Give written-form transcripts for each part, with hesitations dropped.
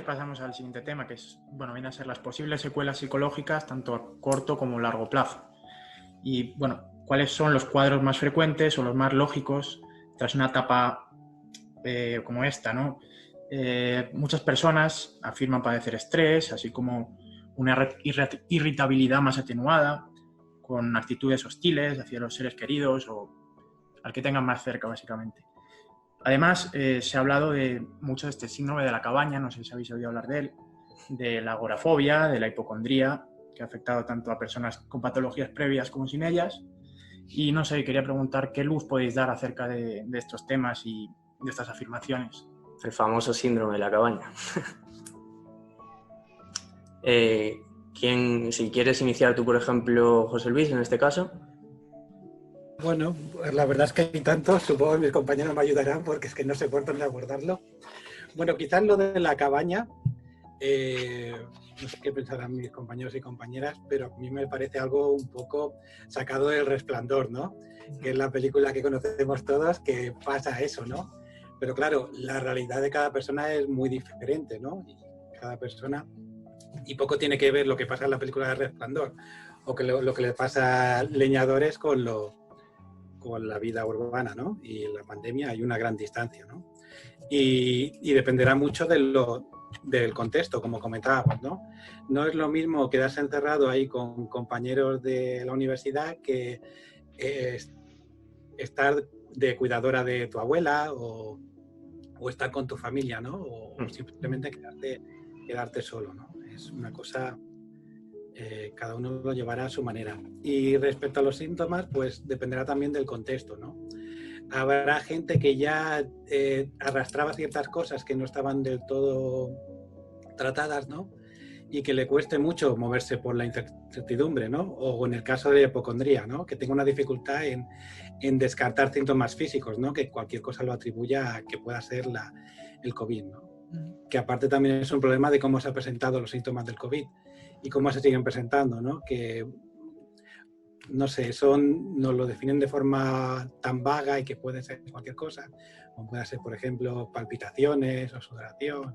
Pasamos al siguiente tema, que es, bueno, viene a ser las posibles secuelas psicológicas tanto a corto como a largo plazo. Y, bueno, ¿cuáles son los cuadros más frecuentes o los más lógicos tras una etapa como esta, ¿no? Muchas personas afirman padecer estrés, así como una irritabilidad más atenuada, con actitudes hostiles hacia los seres queridos o al que tengan más cerca, básicamente. Además, se ha hablado de mucho de este síndrome de la cabaña, no sé si habéis oído hablar de él, de la agorafobia, de la hipocondría, que ha afectado tanto a personas con patologías previas como sin ellas. Y no sé, quería preguntar qué luz podéis dar acerca de estos temas y de estas afirmaciones. El famoso síndrome de la cabaña. Si quieres iniciar tú, por ejemplo, José Luis, en este caso. Bueno, pues la verdad es que hay tantos, supongo que mis compañeros me ayudarán porque es que no sé por dónde abordarlo. Bueno, quizás lo de la cabaña, no sé qué pensarán mis compañeros y compañeras, pero a mí me parece algo un poco sacado del Resplandor, ¿no? Que es la película que conocemos todos, que pasa eso, ¿no? Pero claro, la realidad de cada persona es muy diferente, ¿no? Y cada persona, y poco tiene que ver lo que pasa en la película de Resplandor o que lo que le pasa a leñadores con la vida urbana, ¿no? Y en la pandemia hay una gran distancia, ¿no? Y dependerá mucho del contexto, como comentábamos, ¿no? No es lo mismo quedarse encerrado ahí con compañeros de la universidad que estar de cuidadora de tu abuela o estar con tu familia, ¿no? O simplemente quedarte solo, ¿no? Es una cosa... cada uno lo llevará a su manera. Y respecto a los síntomas, pues dependerá también del contexto, ¿no? Habrá gente que ya arrastraba ciertas cosas que no estaban del todo tratadas, ¿no? Y que le cueste mucho moverse por la incertidumbre, ¿no? O en el caso de hipocondría, ¿no? Que tenga una dificultad en descartar síntomas físicos, ¿no? Que cualquier cosa lo atribuya a que pueda ser el COVID, ¿no? Que aparte también es un problema de cómo se han presentado los síntomas del COVID y cómo se siguen presentando, ¿no? Que, no sé, nos lo definen de forma tan vaga y que puede ser cualquier cosa, como puede ser, por ejemplo, palpitaciones o sudoración,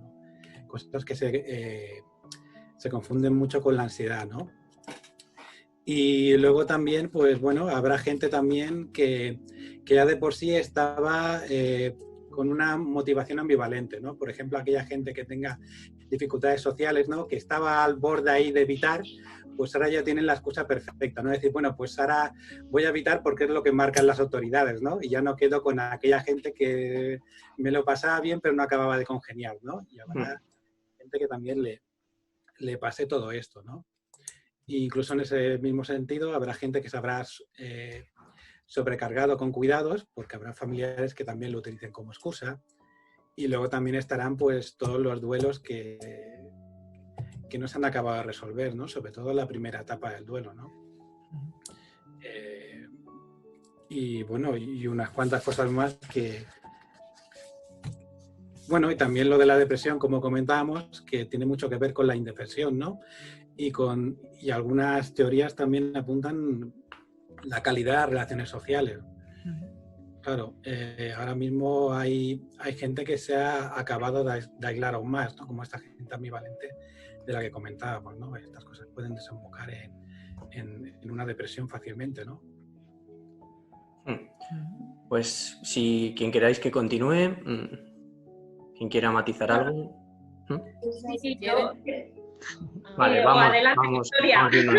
cosas que se confunden mucho con la ansiedad, ¿no? Y luego también, pues bueno, habrá gente también que ya de por sí estaba con una motivación ambivalente, ¿no? Por ejemplo, aquella gente que tenga dificultades sociales, ¿no? Que estaba al borde ahí de evitar, pues ahora ya tienen la excusa perfecta, ¿no? Decir, bueno, pues ahora voy a evitar porque es lo que marcan las autoridades, ¿no? Y ya no quedo con aquella gente que me lo pasaba bien pero no acababa de congeniar, ¿no? Y habrá gente que también le pase todo esto, ¿no? E incluso en ese mismo sentido habrá gente que se habrá sobrecargado con cuidados porque habrá familiares que también lo utilicen como excusa. Y luego también estarán pues todos los duelos que no se han acabado de resolver, ¿no? Sobre todo en la primera etapa del duelo, ¿no? Y bueno, y unas cuantas cosas más que... Bueno, y también lo de la depresión, como comentábamos, que tiene mucho que ver con la indefensión, ¿no? Y algunas teorías también apuntan la calidad de las relaciones sociales. Claro, ahora mismo hay gente que se ha acabado de aislar aún más, ¿no? Como esta gente ambivalente de la que comentábamos, ¿no? Estas cosas pueden desembocar en una depresión fácilmente, ¿no? Pues si quien queráis que continúe, quien quiera matizar algo. Sí, yo. Vale, vamos viendo.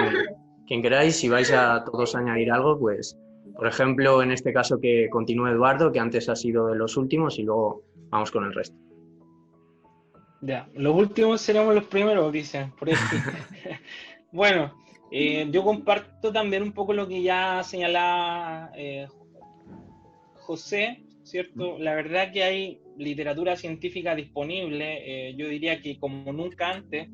Quien queráis, si vais a todos añadir algo, pues, por ejemplo, en este caso que continúe Eduardo, que antes ha sido de los últimos, y luego vamos con el resto. Ya, los últimos seremos los primeros, dicen, por ahí. Bueno, yo comparto también un poco lo que ya señalaba José, ¿cierto? La verdad que hay literatura científica disponible, yo diría que como nunca antes,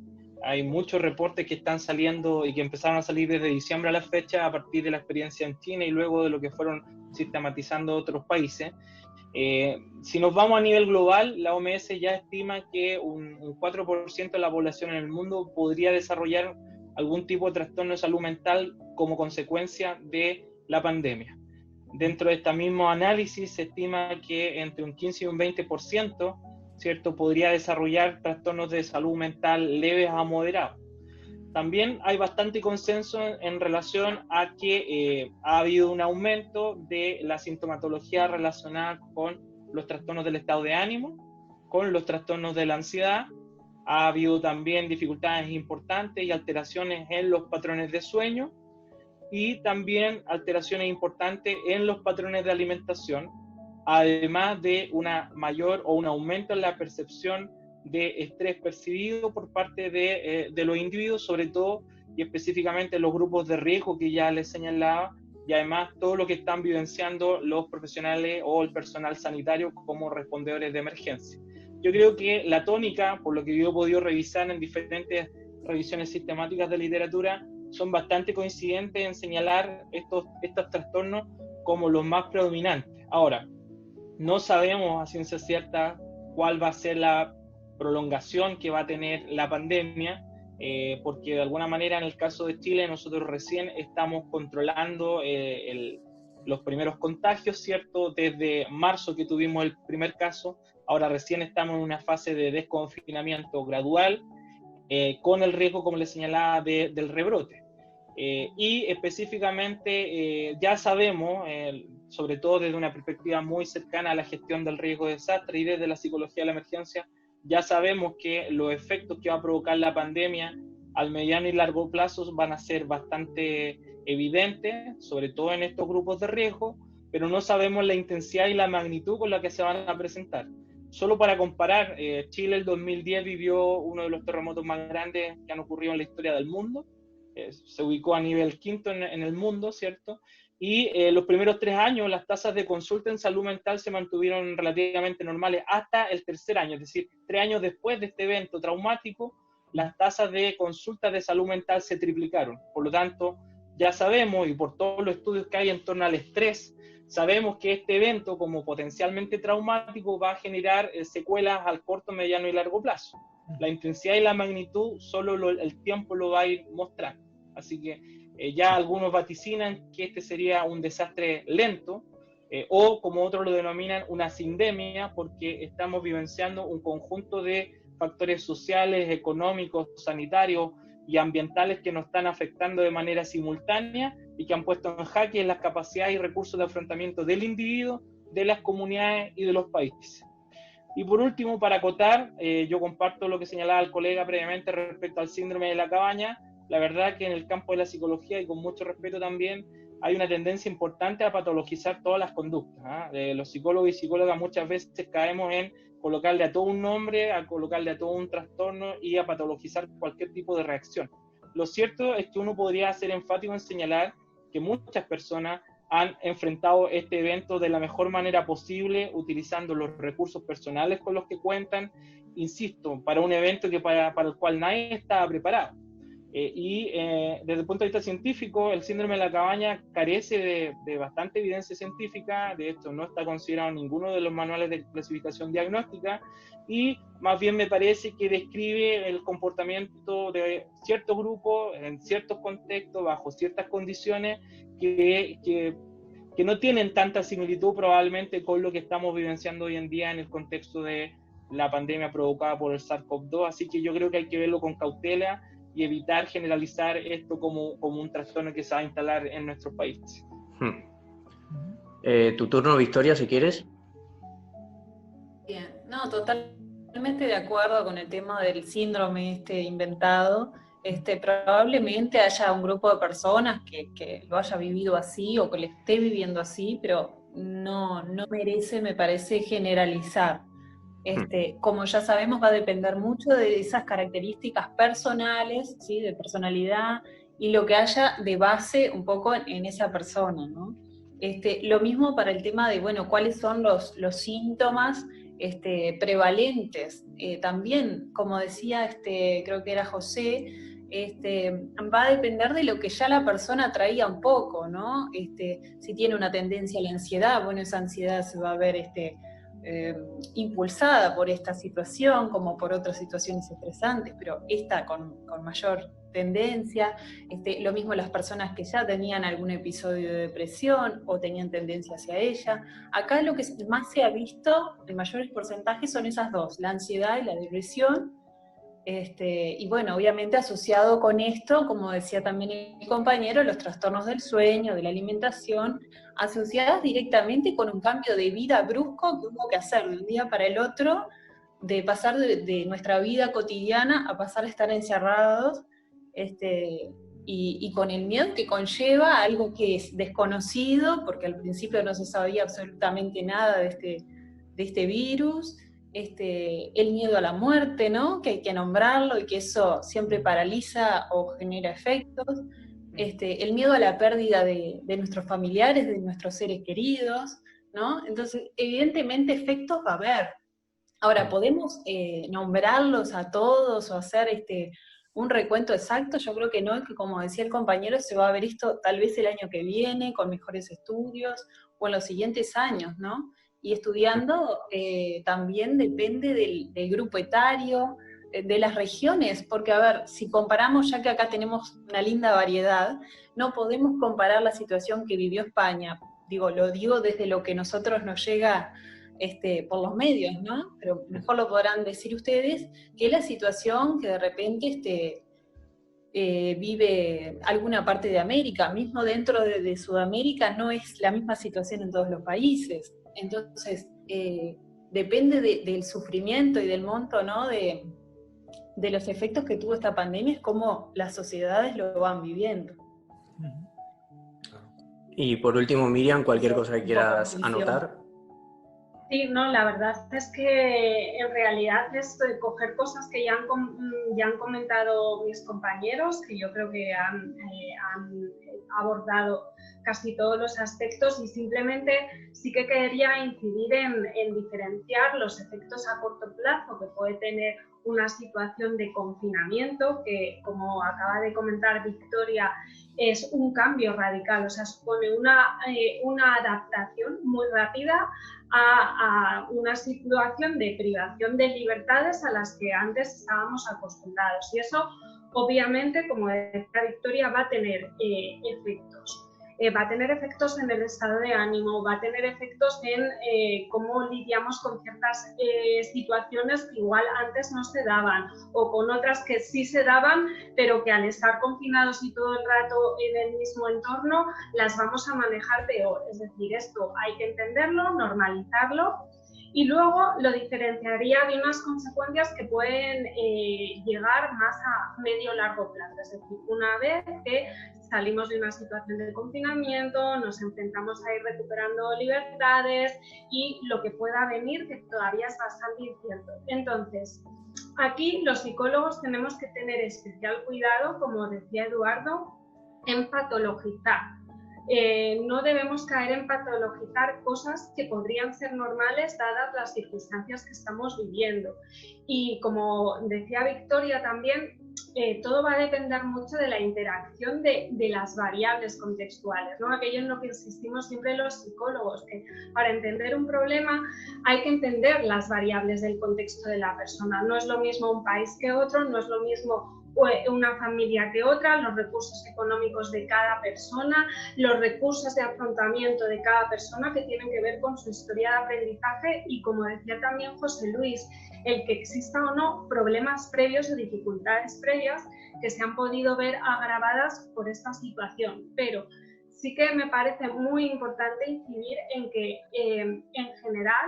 hay muchos reportes que están saliendo y que empezaron a salir desde diciembre a la fecha a partir de la experiencia en China y luego de lo que fueron sistematizando otros países. Si nos vamos a nivel global, la OMS ya estima que un 4% de la población en el mundo podría desarrollar algún tipo de trastorno de salud mental como consecuencia de la pandemia. Dentro de este mismo análisis se estima que entre un 15 y un 20% ¿cierto? Podría desarrollar trastornos de salud mental leves a moderados. También hay bastante consenso en relación a que ha habido un aumento de la sintomatología relacionada con los trastornos del estado de ánimo, con los trastornos de la ansiedad. Ha habido también dificultades importantes y alteraciones en los patrones de sueño y también alteraciones importantes en los patrones de alimentación, además de una mayor o un aumento en la percepción de estrés percibido por parte de los individuos, sobre todo y específicamente los grupos de riesgo que ya les señalaba, y además todo lo que están vivenciando los profesionales o el personal sanitario como respondedores de emergencia. Yo creo que la tónica, por lo que yo he podido revisar en diferentes revisiones sistemáticas de literatura, son bastante coincidentes en señalar estos trastornos como los más predominantes. Ahora, no sabemos a ciencia cierta cuál va a ser la prolongación que va a tener la pandemia, porque de alguna manera en el caso de Chile nosotros recién estamos controlando los primeros contagios, ¿cierto? Desde marzo que tuvimos el primer caso, ahora recién estamos en una fase de desconfinamiento gradual, con el riesgo, como les señalaba, del rebrote. Y específicamente ya sabemos, sobre todo desde una perspectiva muy cercana a la gestión del riesgo de desastre y desde la psicología de la emergencia, ya sabemos que los efectos que va a provocar la pandemia al mediano y largo plazo van a ser bastante evidentes, sobre todo en estos grupos de riesgo, pero no sabemos la intensidad y la magnitud con la que se van a presentar. Solo para comparar, Chile el 2010 vivió uno de los terremotos más grandes que han ocurrido en la historia del mundo, se ubicó a nivel quinto en el mundo, ¿cierto? Y los primeros 3 años las tasas de consulta en salud mental se mantuvieron relativamente normales hasta el tercer año, es decir, 3 años después de este evento traumático, las tasas de consulta de salud mental se triplicaron. Por lo tanto, ya sabemos, y por todos los estudios que hay en torno al estrés, sabemos que este evento, como potencialmente traumático, va a generar secuelas al corto, mediano y largo plazo. La intensidad y la magnitud solo el tiempo lo va a ir mostrando. Así que ya algunos vaticinan que este sería un desastre lento, o como otros lo denominan, una sindemia, porque estamos vivenciando un conjunto de factores sociales, económicos, sanitarios y ambientales que nos están afectando de manera simultánea y que han puesto en jaque las capacidades y recursos de afrontamiento del individuo, de las comunidades y de los países. Y por último, para acotar, yo comparto lo que señalaba el colega previamente respecto al síndrome de la cabaña. La verdad que en el campo de la psicología, y con mucho respeto también, hay una tendencia importante a patologizar todas las conductas. Los psicólogos y psicólogas muchas veces caemos en colocarle a todo un nombre, a colocarle a todo un trastorno y a patologizar cualquier tipo de reacción. Lo cierto es que uno podría ser enfático en señalar que muchas personas han enfrentado este evento de la mejor manera posible, utilizando los recursos personales con los que cuentan, insisto, para un evento que para el cual nadie estaba preparado. Desde el punto de vista científico, el síndrome de la cabaña carece de bastante evidencia científica, de hecho no está considerado en ninguno de los manuales de clasificación diagnóstica, y más bien me parece que describe el comportamiento de ciertos grupos, en ciertos contextos, bajo ciertas condiciones, que no tienen tanta similitud probablemente con lo que estamos vivenciando hoy en día en el contexto de la pandemia provocada por el SARS-CoV-2, así que yo creo que hay que verlo con cautela y evitar generalizar esto como un trastorno que se va a instalar en nuestros países. Tu turno, Victoria, si quieres. Bien, no, totalmente de acuerdo con el tema del síndrome inventado. Probablemente haya un grupo de personas que lo haya vivido así o que lo esté viviendo así, pero no merece, me parece, generalizar. Como ya sabemos, va a depender mucho de esas características personales, ¿sí? De personalidad, y lo que haya de base un poco en esa persona, ¿no? Lo mismo para el tema de, bueno, cuáles son los síntomas prevalentes. También, como decía, creo que era José, va a depender de lo que ya la persona traía un poco, ¿no? Si tiene una tendencia a la ansiedad, bueno, esa ansiedad se va a ver impulsada por esta situación, como por otras situaciones estresantes, pero esta con mayor tendencia, lo mismo las personas que ya tenían algún episodio de depresión o tenían tendencia hacia ella. Acá lo que más se ha visto en mayores porcentajes son esas dos, la ansiedad y la depresión. Y bueno, obviamente asociado con esto, como decía también el compañero, los trastornos del sueño, de la alimentación, asociadas directamente con un cambio de vida brusco que hubo que hacer de un día para el otro, de pasar de nuestra vida cotidiana a pasar a estar encerrados, y con el miedo que conlleva algo que es desconocido, porque al principio no se sabía absolutamente nada de este virus. El miedo a la muerte, ¿no? Que hay que nombrarlo y que eso siempre paraliza o genera efectos. El miedo a la pérdida de nuestros familiares, de nuestros seres queridos, ¿no? Entonces, evidentemente efectos va a haber. Ahora, ¿podemos nombrarlos a todos o hacer un recuento exacto? Yo creo que no, que como decía el compañero, se va a ver esto tal vez el año que viene, con mejores estudios, o en los siguientes años, ¿no? Y estudiando también depende del grupo etario, de las regiones, porque a ver, si comparamos, ya que acá tenemos una linda variedad, no podemos comparar la situación que vivió España, lo digo desde lo que nosotros nos llega por los medios, ¿no? Pero mejor lo podrán decir ustedes, que la situación que de repente vive alguna parte de América, mismo dentro de Sudamérica no es la misma situación en todos los países. Entonces, depende del sufrimiento y del monto, ¿no? de los efectos que tuvo esta pandemia, es cómo las sociedades lo van viviendo. Y por último, Miriam, cualquier cosa que quieras anotar. Sí, no, la verdad es que en realidad es coger cosas que ya han comentado mis compañeros, que yo creo que han abordado casi todos los aspectos, y simplemente sí que quería incidir en diferenciar los efectos a corto plazo que puede tener una situación de confinamiento, que como acaba de comentar Victoria, es un cambio radical, o sea, supone una adaptación muy rápida a una situación de privación de libertades a las que antes estábamos acostumbrados. Y eso, obviamente, como decía Victoria, va a tener efectos. Va a tener efectos en el estado de ánimo, va a tener efectos en cómo lidiamos con ciertas situaciones que igual antes no se daban, o con otras que sí se daban, pero que al estar confinados y todo el rato en el mismo entorno, las vamos a manejar peor. Es decir, esto hay que entenderlo, normalizarlo, y luego lo diferenciaría de unas consecuencias que pueden llegar más a medio o largo plazo. Es decir, una vez que salimos de una situación de confinamiento, nos enfrentamos a ir recuperando libertades y lo que pueda venir, que todavía es bastante incierto. Entonces, aquí los psicólogos tenemos que tener especial cuidado, como decía Eduardo, en patologizar. No debemos caer en patologizar cosas que podrían ser normales dadas las circunstancias que estamos viviendo. Y como decía Victoria también, todo va a depender mucho de la interacción de las variables contextuales, ¿no? Aquello en lo que insistimos siempre los psicólogos, que para entender un problema hay que entender las variables del contexto de la persona. No es lo mismo un país que otro, no es lo mismo una familia que otra, los recursos económicos de cada persona, los recursos de afrontamiento de cada persona, que tienen que ver con su historia de aprendizaje y, como decía también José Luis, el que exista o no problemas previos o dificultades previas que se han podido ver agravadas por esta situación. Pero sí que me parece muy importante incidir en que en general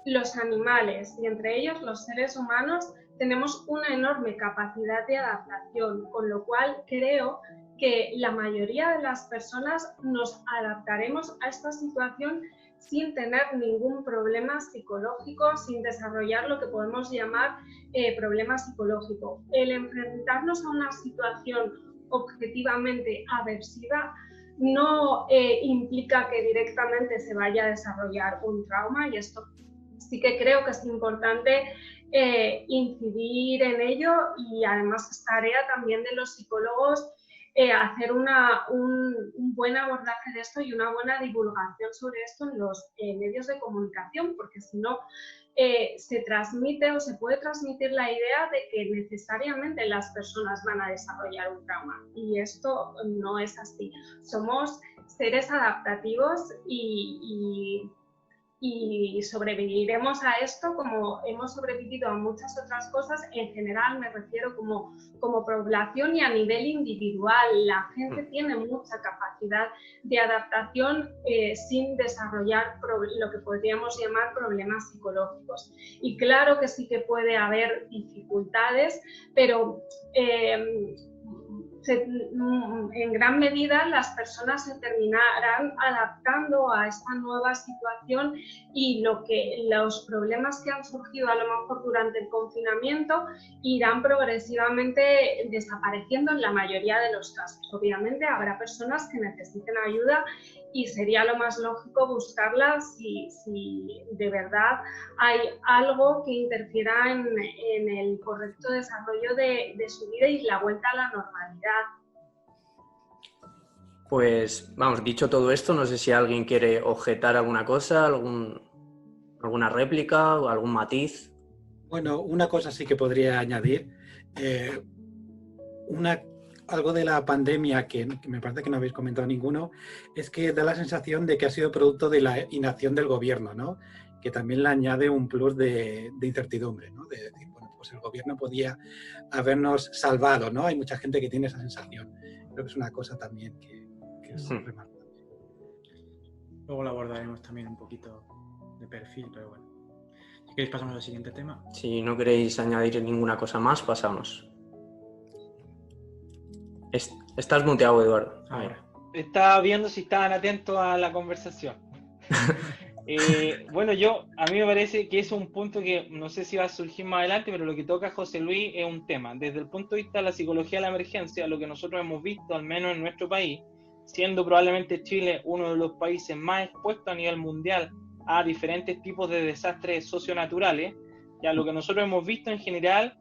los animales, y entre ellos los seres humanos, tenemos una enorme capacidad de adaptación, con lo cual creo que la mayoría de las personas nos adaptaremos a esta situación sin tener ningún problema psicológico, sin desarrollar lo que podemos llamar problema psicológico. El enfrentarnos a una situación objetivamente aversiva no implica que directamente se vaya a desarrollar un trauma, y esto sí que creo que es importante incidir en ello, y además es tarea también de los psicólogos hacer un buen abordaje de esto y una buena divulgación sobre esto en los medios de comunicación, porque si no, se transmite o se puede transmitir la idea de que necesariamente las personas van a desarrollar un trauma, y esto no es así. Somos seres adaptativos y sobreviviremos a esto como hemos sobrevivido a muchas otras cosas. En general me refiero como población y a nivel individual. La gente tiene mucha capacidad de adaptación sin desarrollar lo que podríamos llamar problemas psicológicos. Y claro que sí que puede haber dificultades, pero en gran medida las personas se terminarán adaptando a esta nueva situación, y los problemas que han surgido a lo mejor durante el confinamiento irán progresivamente desapareciendo en la mayoría de los casos. Obviamente habrá personas que necesiten ayuda y sería lo más lógico buscarla si de verdad hay algo que interfiera en el correcto desarrollo de su vida y la vuelta a la normalidad. Pues, vamos, dicho todo esto, no sé si alguien quiere objetar alguna cosa, alguna réplica o algún matiz. Bueno, una cosa sí que podría añadir. Algo de la pandemia que me parece que no habéis comentado ninguno, es que da la sensación de que ha sido producto de la inacción del gobierno, ¿no? Que también le añade un plus de incertidumbre, ¿no? De decir, bueno, pues el gobierno podía habernos salvado, ¿no? Hay mucha gente que tiene esa sensación. Creo que es una cosa también que es remarcable. Luego lo abordaremos también un poquito de perfil, pero bueno. Si queréis pasamos al siguiente tema. Si no queréis añadir ninguna cosa más, pasamos. Estás muteado, Eduardo. Ahora. Estaba viendo si estaban atentos a la conversación. Bueno, a mí me parece que es un punto que no sé si va a surgir más adelante, pero lo que toca José Luis es un tema. Desde el punto de vista de la psicología de la emergencia, lo que nosotros hemos visto, al menos en nuestro país, siendo probablemente Chile uno de los países más expuestos a nivel mundial a diferentes tipos de desastres socionaturales, ya lo que nosotros hemos visto en general,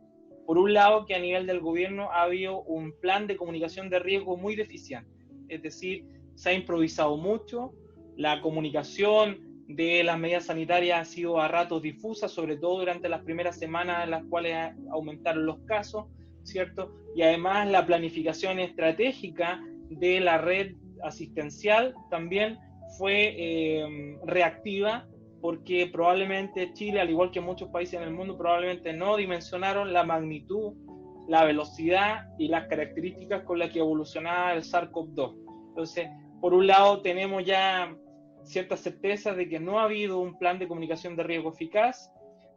por un lado, que a nivel del gobierno ha habido un plan de comunicación de riesgo muy deficiente. Es decir, se ha improvisado mucho, la comunicación de las medidas sanitarias ha sido a ratos difusa, sobre todo durante las primeras semanas en las cuales aumentaron los casos, ¿cierto? Y además la planificación estratégica de la red asistencial también fue reactiva, porque probablemente Chile, al igual que muchos países en el mundo, probablemente no dimensionaron la magnitud, la velocidad y las características con las que evolucionaba el SARS-CoV-2. Entonces, por un lado, tenemos ya cierta certeza de que no ha habido un plan de comunicación de riesgo eficaz,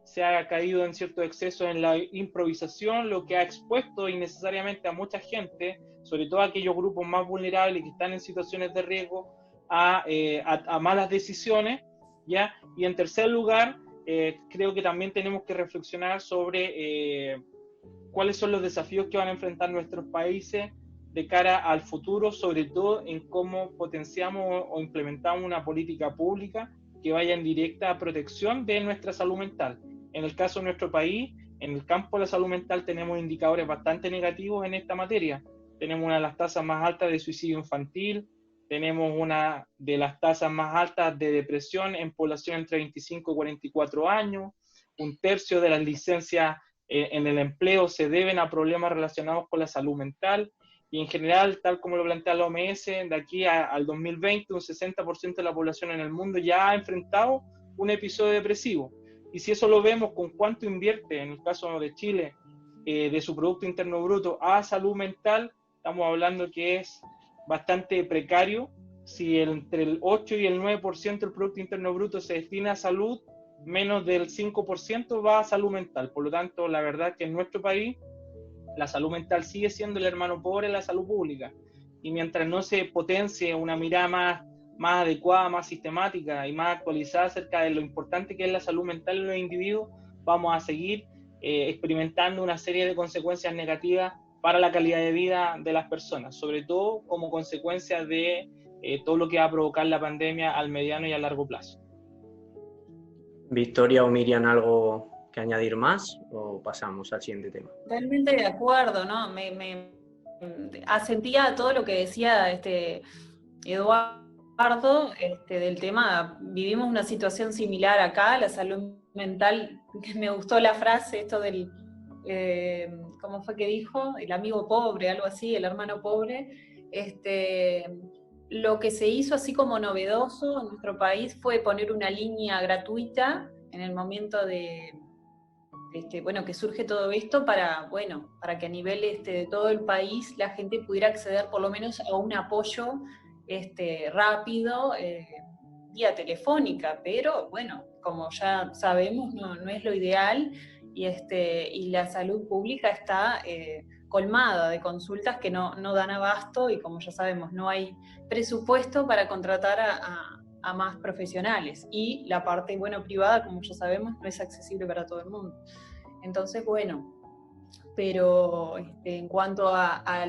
se ha caído en cierto exceso en la improvisación, lo que ha expuesto innecesariamente a mucha gente, sobre todo a aquellos grupos más vulnerables que están en situaciones de riesgo, a malas decisiones, ¿ya? Y en tercer lugar, creo que también tenemos que reflexionar sobre cuáles son los desafíos que van a enfrentar nuestros países de cara al futuro, sobre todo en cómo potenciamos o implementamos una política pública que vaya en directa protección de nuestra salud mental. En el caso de nuestro país, en el campo de la salud mental tenemos indicadores bastante negativos en esta materia. Tenemos una de las tasas más altas de suicidio infantil, tenemos una de las tasas más altas de depresión en población entre 25 y 44 años, un tercio de las licencias en el empleo se deben a problemas relacionados con la salud mental, y en general, tal como lo plantea la OMS, de aquí al 2020, un 60% de la población en el mundo ya ha enfrentado un episodio depresivo. Y si eso lo vemos con cuánto invierte, en el caso de Chile, de su Producto Interno Bruto a salud mental, estamos hablando que es bastante precario. Si entre el 8 y el 9% del Producto Interno Bruto se destina a salud, menos del 5% va a salud mental. Por lo tanto, la verdad es que en nuestro país la salud mental sigue siendo el hermano pobre de la salud pública. Y mientras no se potencie una mirada más adecuada, más sistemática y más actualizada acerca de lo importante que es la salud mental en los individuos, vamos a seguir experimentando una serie de consecuencias negativas para la calidad de vida de las personas, sobre todo como consecuencia de todo lo que va a provocar la pandemia al mediano y a largo plazo. Victoria o Miriam, ¿algo que añadir más o pasamos al siguiente tema? Totalmente de acuerdo, ¿no? Me asentía a todo lo que decía Eduardo del tema, vivimos una situación similar acá, la salud mental, que me gustó la frase, esto del, ¿cómo fue que dijo? El amigo pobre, algo así, el hermano pobre. Lo que se hizo así como novedoso en nuestro país fue poner una línea gratuita en el momento de, que surge todo esto para que a nivel de todo el país la gente pudiera acceder por lo menos a un apoyo rápido, vía telefónica, pero bueno, como ya sabemos, no es lo ideal, y la salud pública está colmada de consultas que no dan abasto, y como ya sabemos, no hay presupuesto para contratar a más profesionales, y la parte privada, como ya sabemos, no es accesible para todo el mundo. Entonces, pero en cuanto a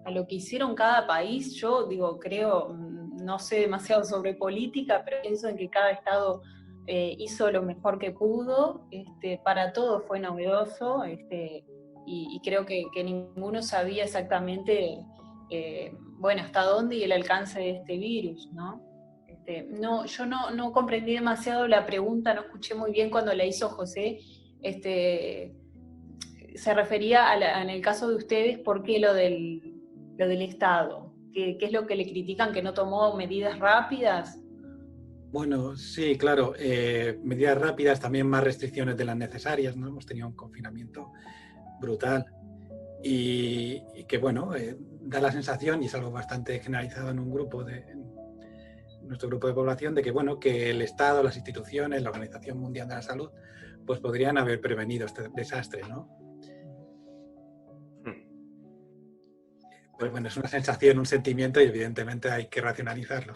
lo que hicieron cada país, yo creo, no sé demasiado sobre política, pero pienso en que cada estado hizo lo mejor que pudo, para todos fue novedoso, y creo que ninguno sabía exactamente hasta dónde y el alcance de este virus, ¿no? Yo no comprendí demasiado la pregunta, no escuché muy bien cuando la hizo José. Se refería en el caso de ustedes, ¿por qué lo del Estado? ¿Qué es lo que le critican, que no tomó medidas rápidas? Bueno, sí, claro, medidas rápidas, también más restricciones de las necesarias, ¿no? Hemos tenido un confinamiento brutal y que, da la sensación, y es algo bastante generalizado en nuestro grupo de población, de que, que el Estado, las instituciones, la Organización Mundial de la Salud, pues podrían haber prevenido este desastre, ¿no? Pues es una sensación, un sentimiento, y evidentemente hay que racionalizarlo.